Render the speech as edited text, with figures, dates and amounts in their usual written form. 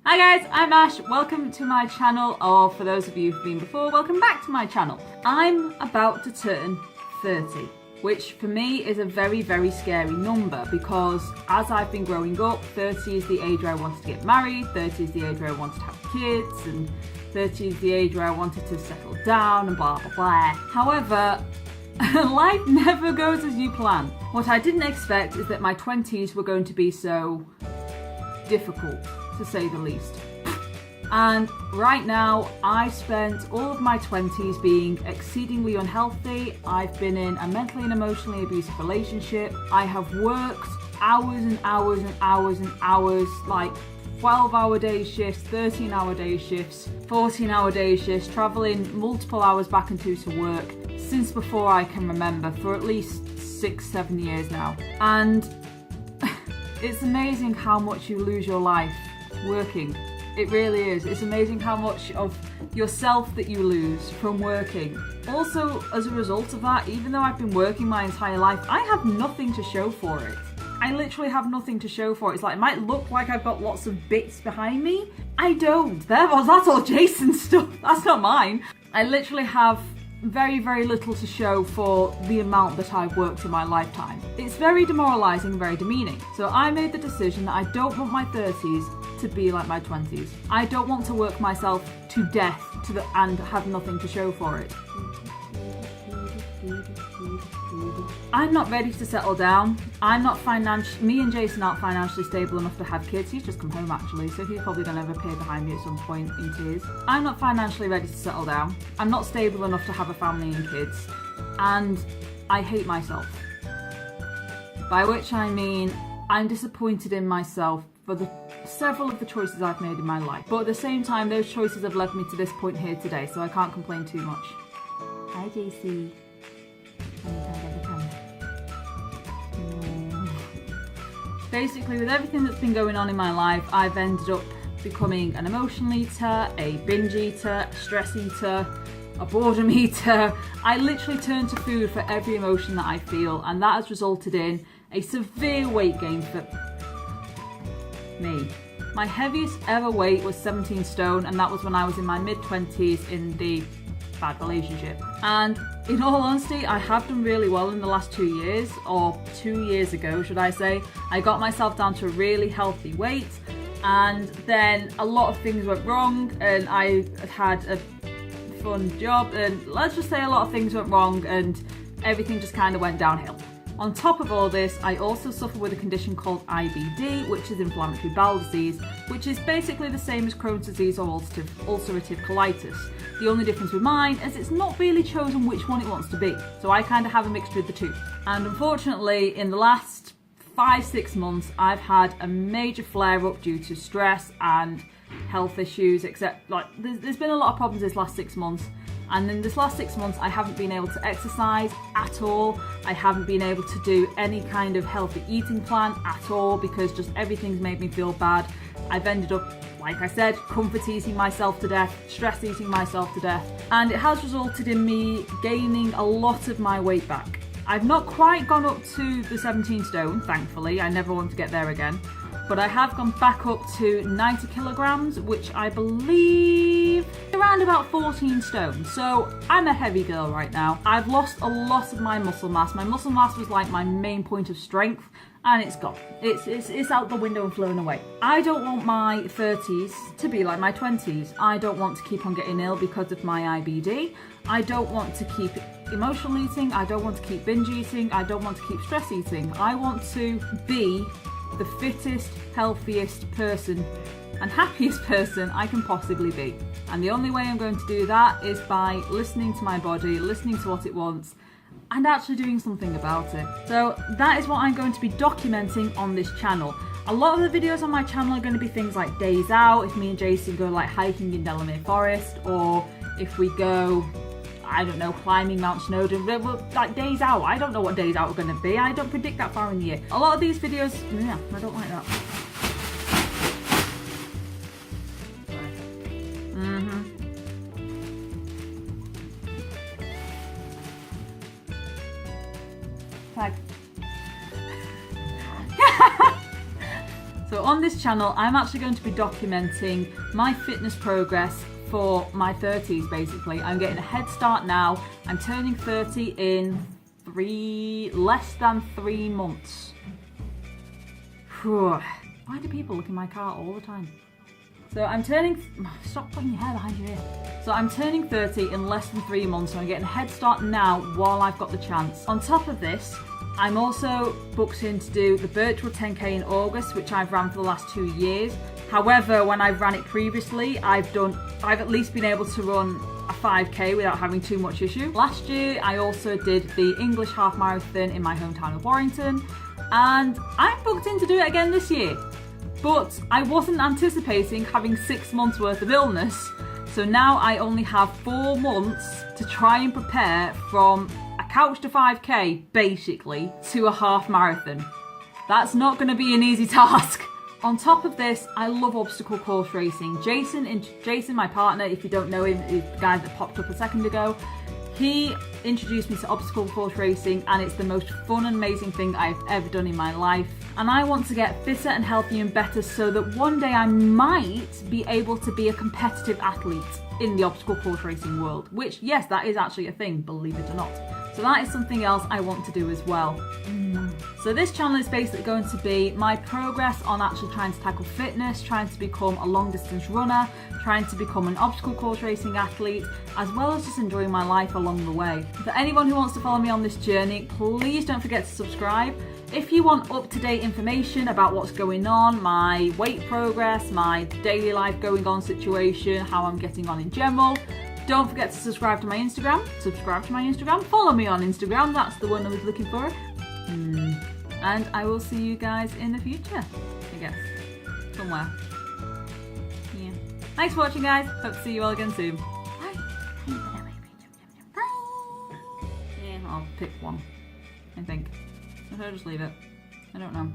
Hi guys, I'm Ash. Welcome to my channel, or for those of you who've been before, welcome back to my channel. I'm about to turn 30, which for me is a very, very scary number because as I've been growing up, 30 is the age where I wanted to get married, 30 is the age where I wanted to have kids, and 30 is the age where I wanted to settle down and blah, blah, blah. However, life never goes as you plan. What I didn't expect is that my 20s were going to be so difficult, to say the least. And right now, I've spent all of my 20s being exceedingly unhealthy. I've been in a mentally and emotionally abusive relationship. I have worked hours and hours and hours and hours, like 12-hour day shifts, 13-hour day shifts, 14-hour day shifts, traveling multiple hours back and to work since before I can remember, for at least 6-7 years now. And it's amazing how much you lose your life working. It really is. It's amazing how much of yourself that you lose from working. Also, as a result of that, even though I've been working my entire life, I have nothing to show for it. I literally have nothing to show for it. It's like, it might look like I've got lots of bits behind me. I don't. That's all Jason's stuff. That's not mine. I literally have very, very little to show for the amount that I've worked in my lifetime. It's very demoralising and very demeaning. So I made the decision that I don't want my 30s to be like my 20s. I don't want to work myself to death and have nothing to show for it. I'm not ready to settle down. Me and Jason aren't financially stable enough to have kids. He's just come home actually, so he's probably gonna have a appear behind me at some point in tears. I'm not financially ready to settle down. I'm not stable enough to have a family and kids. And I hate myself. By which I mean, I'm disappointed in myself for several of the choices I've made in my life. But at the same time, those choices have led me to this point here today, so I can't complain too much. Hi JC. Basically, with everything that's been going on in my life, I've ended up becoming an emotional eater, a binge eater, a stress eater, a boredom eater. I literally turn to food for every emotion that I feel, and that has resulted in a severe weight gain for me. My heaviest ever weight was 17 stone, and that was when I was in my mid-20s in the bad relationship. And in all honesty, I have done really well in the last 2 years, or 2 years ago should I say. I got myself down to a really healthy weight, and then a lot of things went wrong, and I had a fun job, and let's just say a lot of things went wrong and everything just kind of went downhill. On top of all this, I also suffer with a condition called IBD, which is inflammatory bowel disease, which is basically the same as Crohn's disease or ulcerative colitis. The only difference with mine is it's not really chosen which one it wants to be, so I kind of have a mixture of the two. And unfortunately, in the last 5-6 months, I've had a major flare-up due to stress and health issues, except like there's been a lot of problems this last 6 months. And in this last 6 months, I haven't been able to exercise at all. I haven't been able to do any kind of healthy eating plan at all because just everything's made me feel bad. I've ended up, like I said, comfort eating myself to death, stress eating myself to death, and it has resulted in me gaining a lot of my weight back. I've not quite gone up to the 17 stone, thankfully. I never want to get there again. But I have gone back up to 90 kilograms, which I believe around about 14 stone. So I'm a heavy girl right now. I've lost a lot of my muscle mass. My muscle mass was like my main point of strength, and it's gone. It's out the window and flown away. I don't want my 30s to be like my 20s. I don't want to keep on getting ill because of my IBD. I don't want to keep emotional eating. I don't want to keep binge eating. I don't want to keep stress eating. I want to be the fittest, healthiest person and happiest person I can possibly be. And the only way I'm going to do that is by listening to my body, listening to what it wants, and actually doing something about it. So that is what I'm going to be documenting on this channel. A lot of the videos on my channel are going to be things like days out, if me and Jason go like hiking in Delamere Forest, or if we go, I don't know, climbing Mount Snowdon, like days out. I don't know what days out are going to be. I don't predict that far in the year. A lot of these videos, yeah, I don't like that. Tag. So on this channel, I'm actually going to be documenting my fitness progress for my 30s, basically. I'm getting a head start now. I'm turning 30 in less than 3 months. Whew. Why do people look in my car all the time? So I'm turning, stop putting your hair behind your ear. So I'm turning 30 in less than 3 months, so I'm getting a head start now while I've got the chance. On top of this, I'm also booked in to do the virtual 10K in August, which I've ran for the last 2 years. However, when I've ran it previously, I've at least been able to run a 5K without having too much issue. Last year, I also did the English half marathon in my hometown of Warrington, and I'm booked in to do it again this year. But I wasn't anticipating having 6 months worth of illness, so now I only have 4 months to try and prepare from a couch to 5K, basically, to a half marathon. That's not going to be an easy task. On top of this, I love obstacle course racing. Jason, my partner, if you don't know him, is the guy that popped up a second ago. He introduced me to obstacle course racing, and it's the most fun and amazing thing I've ever done in my life. And I want to get fitter and healthier and better so that one day I might be able to be a competitive athlete in the obstacle course racing world, which, yes, that is actually a thing, believe it or not. So that is something else I want to do as well. So this channel is basically going to be my progress on actually trying to tackle fitness, trying to become a long distance runner, trying to become an obstacle course racing athlete, as well as just enjoying my life along the way. For anyone who wants to follow me on this journey, please don't forget to subscribe. If you want up-to-date information about what's going on, my weight progress, my daily life going on situation, how I'm getting on in general, don't forget to subscribe to my Instagram. Follow me on Instagram, that's the one I was looking for. And I will see you guys in the future, I guess. Somewhere. Yeah. Thanks for watching, guys. Hope to see you all again soon. Bye. Yeah, I'll pick one, I think. Or should I just leave it? I don't know.